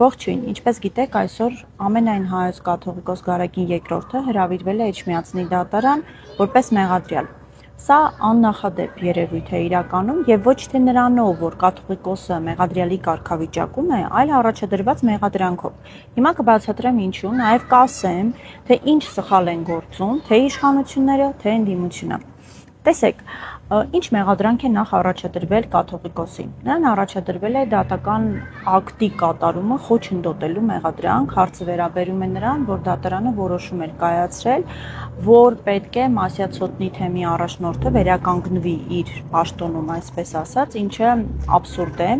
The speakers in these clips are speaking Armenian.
Ողջույն, ինչպես գիտեք, այսօր ամենայն հայոց կաթողիկոս Գարագին II հրավիրվել է Էջմիածնի դատարան որպես մեղադրյալ։ Սա աննախադեպ երևույթ է իրականում եւ ոչ թե նրանով, որ կաթողիկոսը մեղադրյալի կարգավիճակում է, այլ առաջադրված մեղադրանքով։ Հիմա կբացատրեմ ինչու, նաեւ կասեմ, թե ինչ սխալ են գործում, թե իշխանությունները, թե ընդդիմությունը։ Տեսեք, ինչ մեղադրանք է նախ առաջադրվել կաթողիկոսին։ Նրան առաջադրվել է դատական ակտի կատարումը խոչընդոտելու մեղադրանք, հարցը վերաբերում է նրան, որ դատարանը որոշում էր կայացրել, որ պետք է Մասյացոտնի թեմի առաջնորդը վերականգնվի իր պաշտոնում, այսպես ասած, ինչը աբսուրդ է,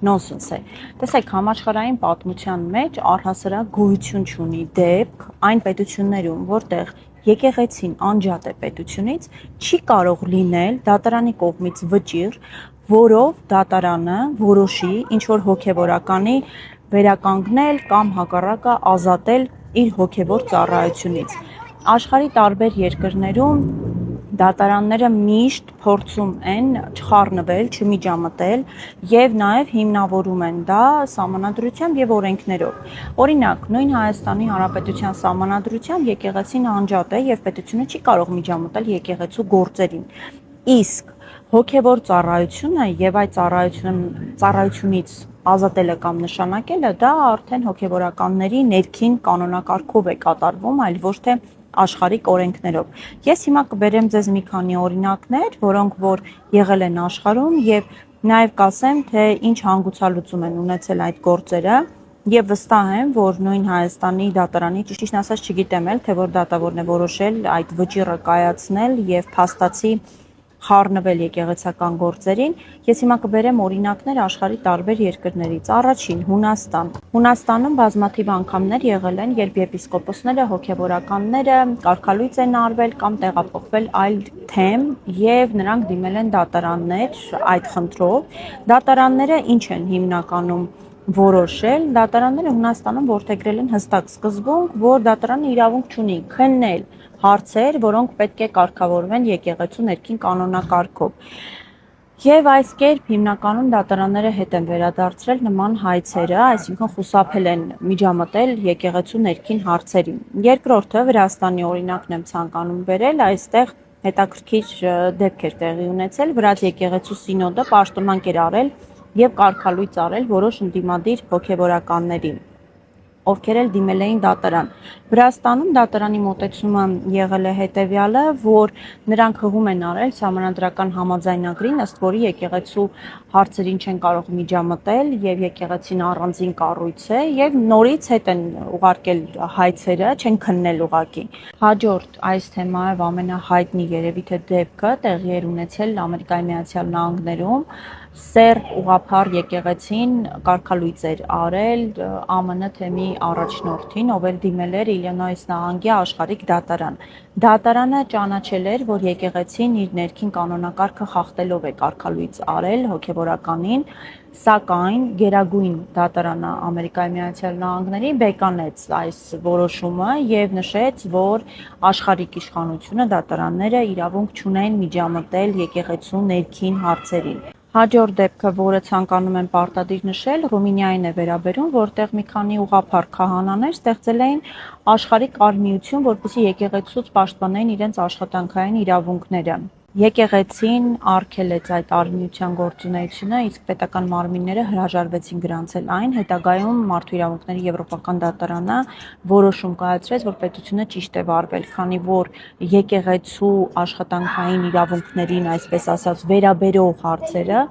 նոնսենս է։ Տեսեք, համաշխարհային պատմության մեջ առհասարակ գոյություն չունի դեպք այն պետություններում, որտեղ եկեղեցին անջատ է պետությունից, չի կարող լինել դատարանի կողմից վճիռ, որով դատարանը որոշի ինչ-որ հոգևորականի վերականգնել կամ հակառակը ազատել իր հոգևոր ծառայությունից։ Աշխարհի տարբեր երկրներում դատարանները միշտ փորձում են չխառնվել, չմիջամտել եւ նաեւ հիմնավորում են դա սահմանադրությամբ եւ օրենքներով։ Օրինակ, նույն Հայաստանի Հանրապետության սահմանադրությամբ եկեղեցին անջատ է եւ պետությունը չի կարող միջամտել եկեղեցու գործերին։ Իսկ հոգևոր ծառայությունը եւ այդ ծառայությունից ազատելը կամ նշանակելը դա արդեն հոգևորականների ներքին կանոնակարգով է կատարվում, այլ ոչ թե աշխարհիկ օրենքներով։ Ես հիմա կբերեմ ձեզ մի քանի օրինակներ, որոնք որ եղել են աշխարհում եւ նաեւ կասեմ, թե ինչ հանգուցալուծում են ունեցել այդ գործերը եւ վստահ եմ, որ նույն Հայաստանի դատարանի ճիշտն ասած չգիտեմ էլ, թե որ դատավորն է որոշել այդ վճիռը կայացնել եւ փաստացի խառնվել եկեղեցական գործերին։ Ես հիմա կբերեմ օրինակներ աշխարհի տարբեր երկրներից։ Առաջին Հունաստան։ Հունաստանում բազմաթիվ անգամներ եղել են, երբ եպիսկոպոսները, հոգևորականները կարգալույծ են արվել կամ տեղափոխվել այլ թեմ եւ նրանք դիմել են դատարաններ այդ խնդրով։ Դատարանները ինչ են հիմնականում որոշել, դատարանները Հունաստանում որդեգրել են հստակ սկզբունք, որ դատարանը իրավունք չունի քննել հարցեր, որոնք պետք է կարգավորվեն եկեղեցու ներքին կանոնակարգով։ Եվ այս կերպ հիմնականում դատարանները հետ են վերադարձրել նման հայցերը, այսինքն խուսափել են միջամտել եկեղեցու ներքին հարցերին։ Երկրորդը Վրաստանի օրինակն եմ ցանկանում բերել, այստեղ հետաքրքիր դեպք էր տեղի ունեցել, Վրաց եկեղեցու սինոդը պաշտոնանկ էր արել եւ կարգալույծ արել որոշ ընդդիմադիր հոգևորականներին, ովքեր էլ դիմել էին դատարան։ Վրաստանում դատարանի մոտեցումը եղել է հետևյալը, որ նրանք հղում են արել սահմանադրական համաձայնագրին, ըստ որի եկեղեցու հարցերին չեն կարող միջամտել եւ եկեղեցին առանձին կառույց է եւ նորից հետ են ուղարկել հայցերը, չեն քննել ուղակի։ Հաջորդ այս թեմայով ամենահայտնի երևի թե դեպքը տեղի էր ունեցել Ամերիկայի Միացյալ Նահանգներում, Սերբ ուղղափառ եկեղեցին կարգալույծ էր արել ԱՄՆ թեմի առաջնորդին, ով էլ դիմել էր Իլինոյս նահանգի աշխարհիկ դատարան։ Դատարանը ճանաչել էր, որ եկեղեցին իր ներքին կանոնակարգը խախտելով է կարգալույծ արել հոգևորականին, սակայն Գերագույն դատարանը Ամերիկայի Միացյալ Նահանգների բեկանեց այս որոշումը եւ նշեց, որ աշխարհիկ իշխանությունը դատարանները իրավունք չունեն միջամտել եկեղեցու ներքին հարցերին։ Հաջորդ դեպքը, որը ցանկանում եմ պարտադիր նշել, Ռումինիային է վերաբերում, որտեղ մի քանի ուղղափառ քահանաներ ստեղծել էին աշխարհիկ արմիություն, որպեսզի եկեղեցուց պաշտպանեն իրենց աշխատանքային իրավունքները։ Եկեղեցին արգելեց այդ արմիության գործունեությունը, իսկ պետական մարմինները հրաժարվեցին գրանցել այն։ Հետագայում Մարդու իրավունքների Եվրոպական դատարանը որոշում կայացրեց, որ պետությունը ճիշտ է վարվել, քանի որ եկեղեցու աշխատանքային իրավունքներին, այսպես ասած, վերաբերող հարցերը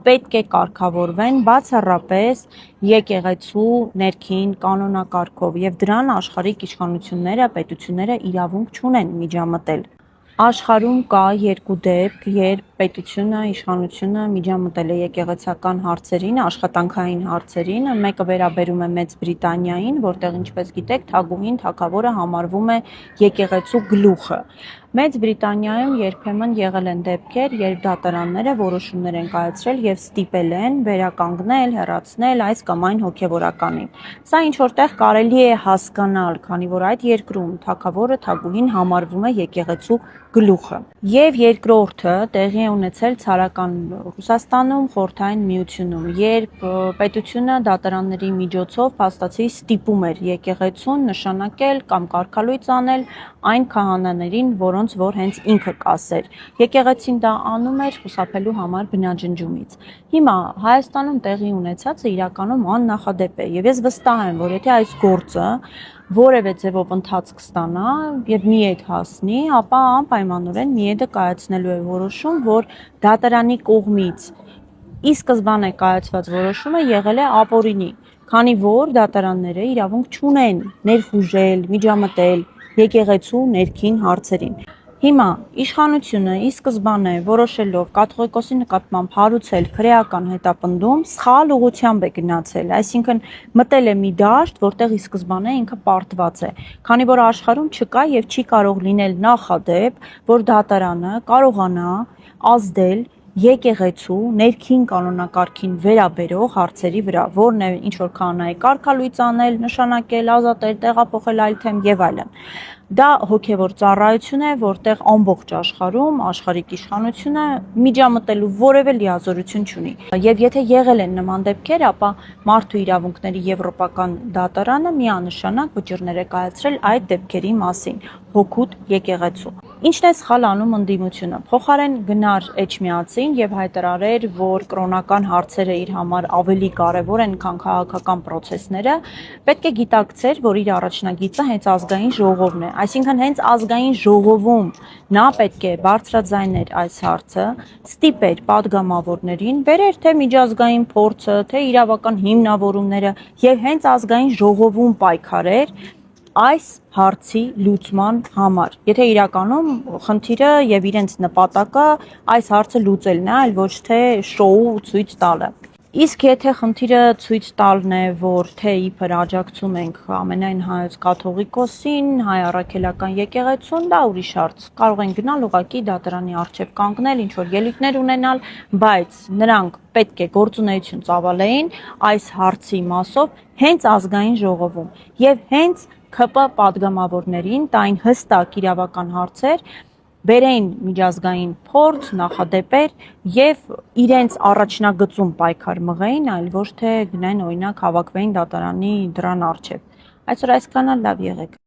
պետք է կարգավորվեն բացառապես եկեղեցու ներքին կանոնակարգով եւ դրան աշխարհիկ իշխանությունները, պետությունները իրավունք չունեն միջամտել։ Աշխարհում կա երկու դեպք, երբ պետությունը, իշխանությունը միջամտել է եկեղեցական հարցերին, աշխատանքային հարցերին, մեկը վերաբերում է Մեծ Բրիտանիային, որտեղ ինչպես գիտեք, թագուհին, թագավորը համարվում է եկեղեցու գլուխը։ Մեծ Բրիտանիայում երբեմն եղել են դեպքեր, երբ դատարանները որոշումներ են կայացրել եւ ստիպել են վերականգնել, հեռացնել այս կամ այն հոգեվորականին։ Սա ինչ որտեղ կարելի է հասկանալ, քանի որ այդ երկրում թագավորը թագուհին համարվում է եկեղեցու գլուխը։ Եվ երկրորդը տեղի է ունեցել ցարական Ռուսաստանում, Խորհրդային Միությունում, երբ պետությունը դատարանների միջոցով փաստացի ստիպում էր եկեղեցուն նշանակել կամ կարգալույծ անել այն քահանաներին, որոնց որ հենց ինքը կասեր։ Եկեղեցին դա անում էր խուսափելու համար բնաջնջումից։ Հիմա Հայաստանում տեղի ունեցածը իրականում աննախադեպ է, եւ ես վստահ եմ, որ եթե այս գործը որևէ ձևով ընթացք ստանա եւ մի ետ հասնի, ապա անպայմանորեն մի ետը կայացնելու է որոշում, որ դատարանի կողմից ի սկզբանե կայացված որոշումը եղել է ապօրինի, քանի որ դատարանները իրավունք չունեն ներխուժել, միջամտել եկեղեցու ներքին հարցերին։ Հիմա իշխանությունը ի սկզբանե որոշելով կաթողիկոսի նկատմամբ հարուցել քրեական հետապնդում, սխալ ուղղությամբ է գնացել, այսինքն մտել է մի դաշտ, որտեղ ի սկզբանե ինքը պարտված է, քանի որ աշխարհում չկա եւ չի կարող լինել նախադեպ, որ դատարանը կարողանա ազդել եկեղեցու ներքին կանոնակարգին վերաբերող հարցերի վրա, որն է ինչ որ քահանայի կարգալույծ անել, նշանակել, ազատել, տեղափոխել այլ թեմ եւ այլն։ Դա հոգևոր ծառայություն է, որտեղ ամբողջ աշխարհում աշխարհիկ իշխանությունը միջամտելու որևէ լիազորություն չունի։ Եվ եթե եղել են նման դեպքեր, ապա մարդու իրավունքների եվրոպական դատարանը միանշանակ վճիռներ է կայացրել այդ դեպքերի մասին հօգուտ եկեղեցու։ Ինչն է սխալ անում ընդդիմությունը։ Փոխարեն գնար Էջմիածին եւ հայտարարեր, որ կրոնական հարցերը իր համար ավելի կարեւոր են, քան քաղաքական process-ները, պետք է գիտակցեր, որ իր առաջնագիծը հենց ազգային ժողովն է։ Այսինքն հենց ազգային ժողովում նա պետք է բարձրաձայներ այս հարցը, ստիպեր падգամավորներին, բերեր թե միջազգային փորձը, թե իրավական հիմնավորումները եւ հենց ազգային ժողովում պայքարեր այս հարցի լուծման համար։ Եթե իրականում խնդիրը եւ իրենց նպատակը այս հարցը լուծելն է, այլ ոչ թե շոու ցույց տալը։ Իսկ եթե խնդիրը ցույց տալն է, որ թե իբր աջակցում ենք ամենայն հայոց կաթողիկոսին, հայ առաքելական եկեղեցուն, դա ուրիշ հարց։ Կարող են գնալ ուղղակի դատարանի առջև կանգնել, ինչ որ ելույթներ ունենալ, բայց նրանք պետք է գործունեություն ծավալեին այս հարցի մասով հենց ազգային ժողովում եւ հենց ՔՊ падգամավորներին տային հստակ իրավական հարցեր, բերեին միջազգային փորձ, նախադեպեր եւ իրենց առաջնագծում պայքար մղեին, այլ ոչ թե գնային օրինակ հավաքվեին դատարանի դռան առջև։ Այսօր այսքանը, լավ եղեք։